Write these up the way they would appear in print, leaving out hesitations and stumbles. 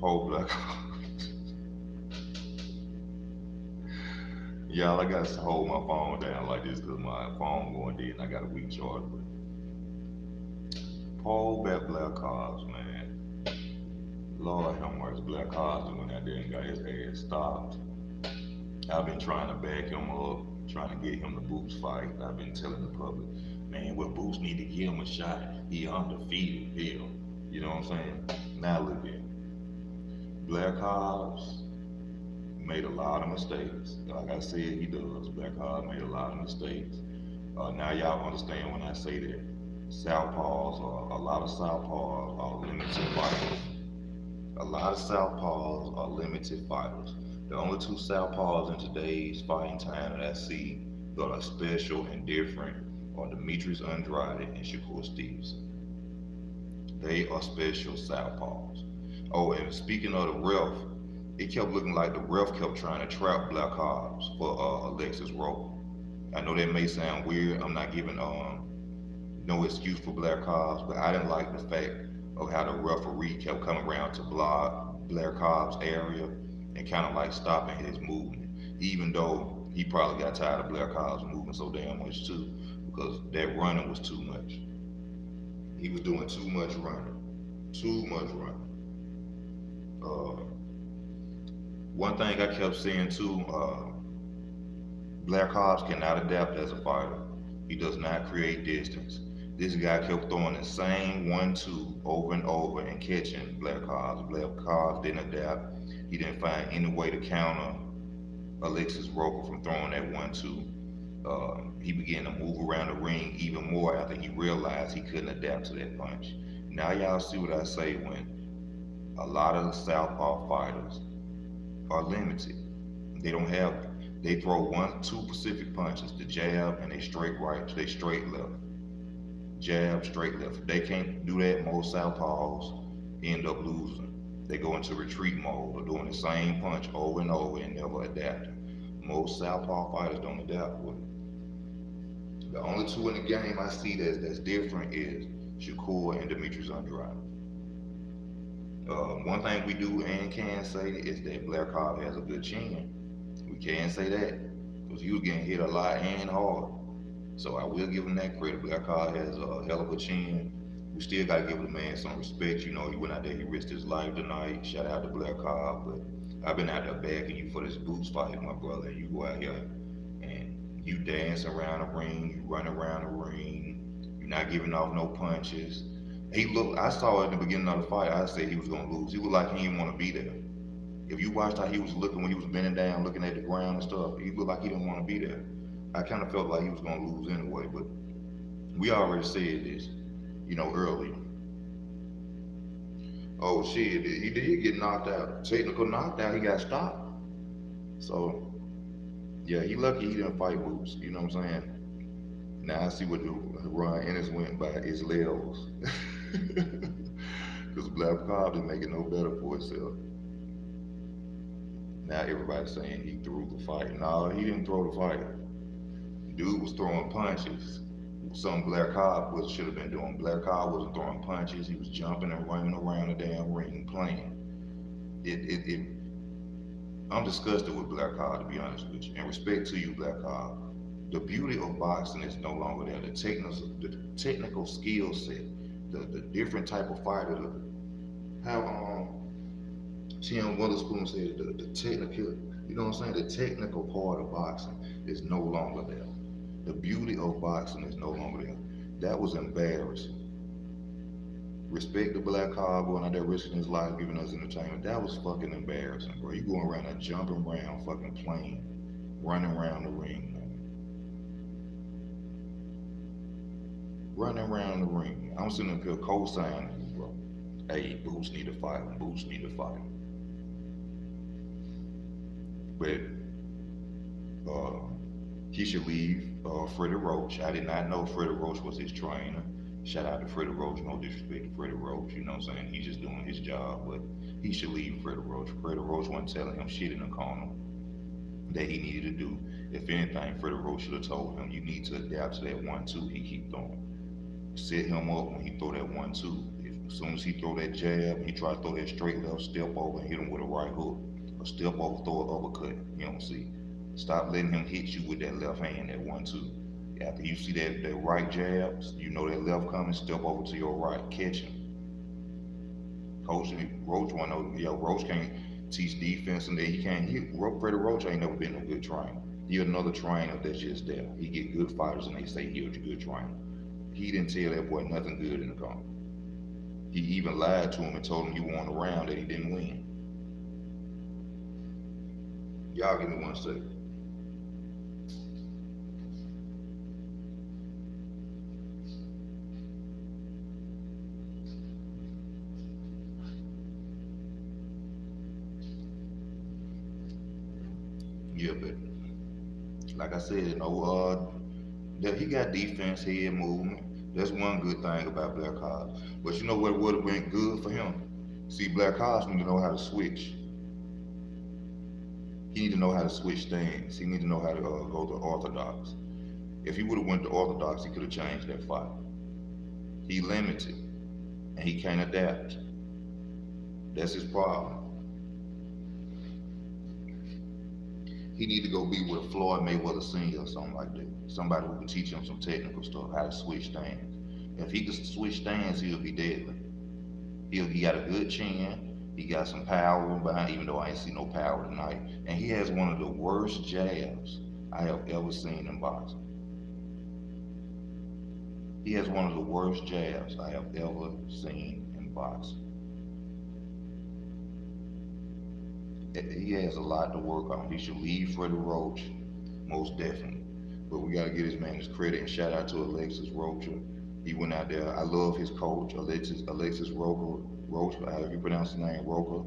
Poor Blair. Y'all, I got to hold my phone down like this because my phone going dead and I got a weak charge. But Paul Blair Cobbs, man. Lord have mercy, Blair Cobbs went out there and got his ass stopped. I've been trying to back him up, trying to get him to Boots fight. I've been telling the public, man, well, Boots need to give him a shot. He undefeated, hell. You know what I'm saying? Now look at him. Blair Cobbs made a lot of mistakes. Like I said, he does. Blair Cobbs made a lot of mistakes. Now y'all understand when I say that southpaws are a lot of southpaws are limited fighters. A lot of southpaws are limited fighters. The only two southpaws in today's fighting time that I see that are special and different are Demetrius Andrade and Shakur Stevenson. They are special southpaws. Oh, and speaking of the ref, it kept looking like the ref kept trying to trap Blair Cobbs for Alexis Rocha. I know that may sound weird. I'm not giving no excuse for Blair Cobbs, but I didn't like the fact of how the referee kept coming around to block Blair Cobbs' area and kind of like stopping his movement, even though he probably got tired of Blair Cobbs moving so damn much too, because that running was too much. He was doing too much running, too much running. One thing I kept saying too, Blair Cobbs cannot adapt as a fighter. He does not create distance. This guy kept throwing the same 1-2 over and over and catching Blair Cobbs. Blair Cobbs didn't adapt. He didn't find any way to counter Alexis Rocha from throwing that 1-2. He began to move around the ring even more after he realized he couldn't adapt to that punch. Now y'all see what I say when a lot of the southpaw fighters are limited. They don't have, they throw 1-2 specific punches, the jab and they straight right, they straight left. Jab, straight left. If they can't do that, most southpaws end up losing. They go into retreat mode or doing the same punch over and over and never adapting. Most southpaw fighters don't adapt with it. The only two in the game I see that's different is Shakur and Demetrius Andrade. One thing we do and can say is that Blair Cobbs has a good chin. We can say that because he was getting hit a lot and hard. So I will give him that credit. Blair Cobbs has a hell of a chin. We still got to give the man some respect. You know, he went out there, he risked his life tonight. Shout out to Blair Cobbs. But I've been out there backing you for this Boots fight, my brother. You go out here and you dance around the ring, you run around the ring, you're not giving off no punches. He looked, I saw at the beginning of the fight, I said he was going to lose. He looked like he didn't want to be there. If you watched how he was looking when he was bending down, looking at the ground and stuff, he looked like he didn't want to be there. I kind of felt like he was going to lose anyway, but we already said this, you know, earlier. Oh shit, he did get knocked out. Technical knockdown, he got stopped. So, yeah, he lucky he didn't fight Boots, you know what I'm saying? Now I see what the Ryan Ennis went by his legs. Because Blair Cobbs didn't make it no better for himself. Now everybody's saying he threw the fight. No, he didn't throw the fight. Dude was throwing punches. Something Blair Cobbs should have been doing. Blair Cobbs wasn't throwing punches. He was jumping and running around the damn ring playing. I'm disgusted with Blair Cobbs, to be honest with you. And respect to you, Blair Cobbs. The beauty of boxing is no longer there. The technical skill set, the different type of fighter. How Tim Witherspoon said, the technical, you know what I'm saying? The technical part of boxing is no longer there. The beauty of boxing is no longer there. That was embarrassing. Respect to Blair Cobbs going out there risking his life, giving us entertainment. That was fucking embarrassing, bro. You going around and jumping around, fucking playing, running around the ring, man. Running around the ring. I'm sitting up here co-signing you, bro. Hey, Boots need to fight. Boots need to fight. But he should leave Freddie Roach. I did not know Freddie Roach was his trainer. Shout out to Freddie Roach, no disrespect to Freddie Roach, you know what I'm saying? He's just doing his job, but he should leave Freddie Roach. Freddie Roach wasn't telling him shit in the corner that he needed to do. If anything, Freddie Roach should have told him, you need to adapt to that 1-2 he keep throwing. Set him up when he throw that 1-2. As soon as he throw that jab, he try to throw that straight left, step over and hit him with a right hook. Or step over, throw an uppercut. You don't see. Stop letting him hit you with that left hand, that 1-2. After you see that right jabs, you know that left coming, step over to your right, catch him. Coach Roach one know, Roach can't teach defense and then he can't hit. Freddie Roach ain't never been a good trainer. He another trainer that's just there. He get good fighters and they say he was a good trainer. He didn't tell that boy nothing good in the corner. He even lied to him and told him he won a round that he didn't win. Y'all give me 1 second. Yeah, but like I said, that he got defense, head movement. That's one good thing about Blair Cobbs. But you know what would have been good for him? See, Blair Cobbs need to know how to switch. He need to know how to switch stance. He need to know how to go to orthodox. If he would have went to orthodox, he could have changed that fight. He limited, and he can't adapt. That's his problem. He need to go be with Floyd Mayweather Sr. or something like that. Somebody who can teach him some technical stuff, how to switch stance. If he could switch stance, he'll be deadly. He got a good chin. He got some power behind, even though I ain't see no power tonight. And he has one of the worst jabs I have ever seen in boxing. He has one of the worst jabs I have ever seen in boxing. He has a lot to work on. He should leave Freddie Roach, most definitely. But we gotta get his man his credit and shout out to Alexis Rocha. He went out there. I love his coach, Alexis Rocha, however you pronounce his name, Rocha.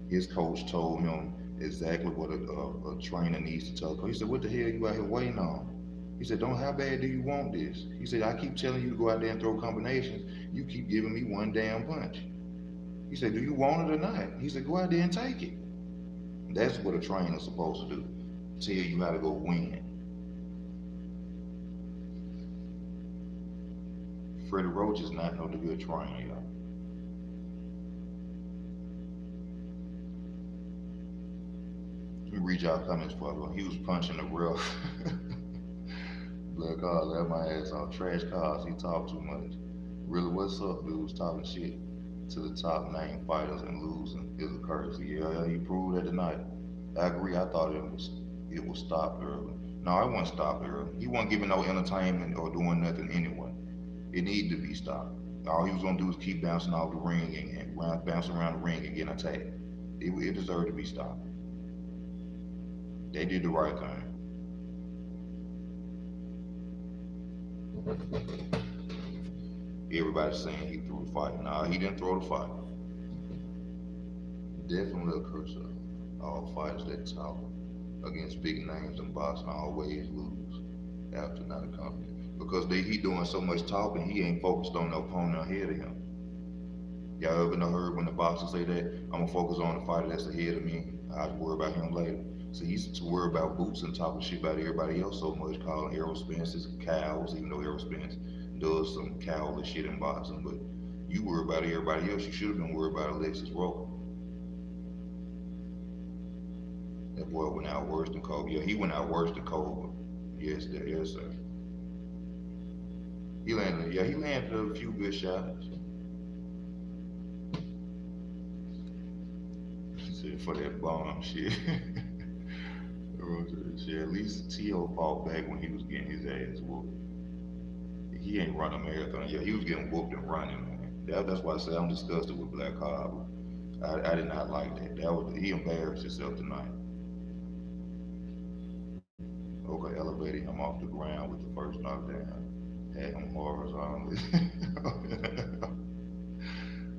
His coach told him exactly what a trainer needs to tell him. He said, "What the hell you out here waiting on?" He said, "Don't, how bad do you want this?" He said, "I keep telling you to go out there and throw combinations. You keep giving me one damn punch." He said, "Do you want it or not?" He said, "Go out there and take it." That's what a trainer's supposed to do. Tell you how to go win. Freddie Roach is not no good trainer, y'all. Let me read y'all comments for him. He was punching the ref. Blair Cobbs left my ass off. Trash Cobbs, he talked too much. Really, what's up, dudes? Talking shit to the top name fighters and losing is a courtesy. Yeah, he proved that tonight. I agree. I thought it was stopped early. No, it wasn't stopped early. He wasn't giving no entertainment or doing nothing anyway. It needed to be stopped. All he was gonna do was keep bouncing off the ring and bouncing around the ring and getting attacked. It deserved to be stopped. They did the right thing. Everybody's saying he threw the fight. Nah, he didn't throw the fight. Definitely a cursor. All fighters that talk against big names in boxing always lose after not accomplished. Because he doing so much talking, he ain't focused on the opponent ahead of him. Y'all ever heard when the boxers say that? I'm gonna focus on the fighter that's ahead of me. I'll worry about him later. So he's to worry about boots and talking shit about everybody else so much, calling Errol Spence's cows, even though Errol Spence does some cowless shit in boxing. But you worry about everybody else. You should have been worried about Alexis Rocha. That boy went out worse than Cobra. Yeah, he went out worse than Cobra. Yes, sir. He landed a few good shots. He said for that bomb shit. At least T.O. fought back when he was getting his ass whooped. He ain't run a marathon. Yeah, he was getting whooped and running, man. That's why I said I'm disgusted with Blair Cobbs. I did not like that. He embarrassed himself tonight. Okay, elevating him off the ground with the first knockdown. Had him horizontally.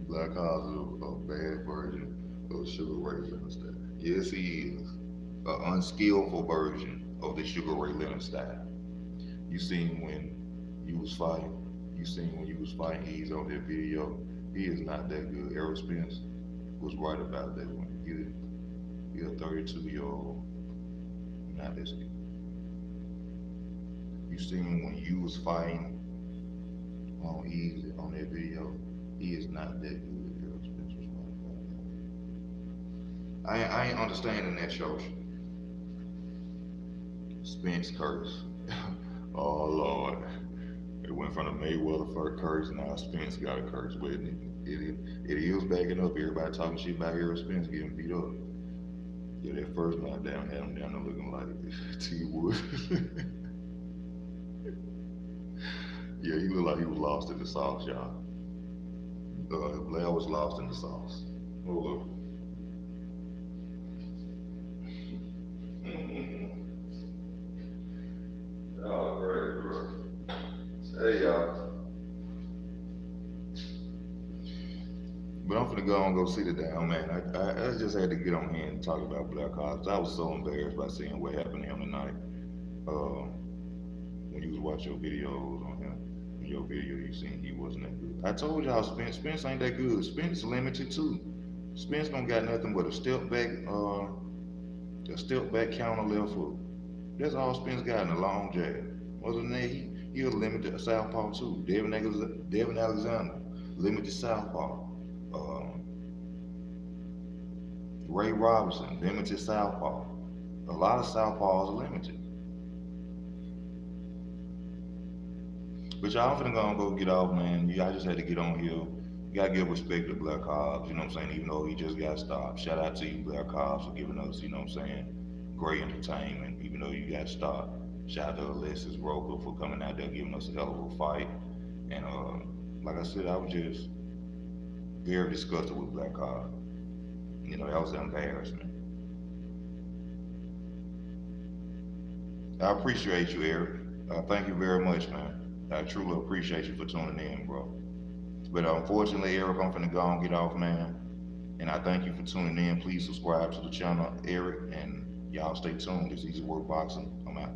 Blair Cobbs is a bad version of Sugar Ray Leonard style. Yes, he is. An unskillful version of the Sugar Ray Leonard style. You seen when you was fighting. He's on that video. He is not that good. Errol Spence was right about that one. He's a 32-year-old. Not that good. You seen when you was fighting on Easy on that video. He is not that good, Errol Spence. I ain't understanding that show. Spence curse. Oh Lord. It went from the Mayweather first curse, now Spence got a curse. But it is backing up. Everybody talking shit about Errol Spence getting beat up. Yeah, that first knockdown had him down there looking like T Wood. Yeah, he looked like he was lost in the sauce, y'all. Blair was lost in the sauce. Oh, look. Oh, great, bro. Hey, y'all. But I'm finna go and go sit it down, man. I just had to get on here and talk about Blair Cobbs. I was so embarrassed by seeing what happened to him tonight. When you was watching your videos on him, in your video you seen he wasn't that good. I told y'all Spence ain't that good. Spence limited too. Spence don't got nothing but a step back counter left hook. That's all Spence got in a long jab. Other than that, he was limited southpaw too. Devin Alexander, limited southpaw. Ray Robinson, limited southpaw. A lot of southpaws are limited. But y'all finna go get off, man. I just had to get on here. You gotta give respect to Blair Cobbs, you know what I'm saying? Even though he just got stopped. Shout out to you, Blair Cobbs, for giving us, you know what I'm saying, great entertainment, even though you got stopped. Shout out to Alexis Rocha for coming out there giving us a hell of a fight. And like I said, I was just very disgusted with Blair Cobbs. You know, that was an embarrassment. I appreciate you, Eric. Thank you very much, man. I truly appreciate you for tuning in, bro. But unfortunately, Eric, I'm finna go and get off, man. And I thank you for tuning in. Please subscribe to the channel, Eric, and y'all stay tuned. It's Easy Work Boxing. I'm out.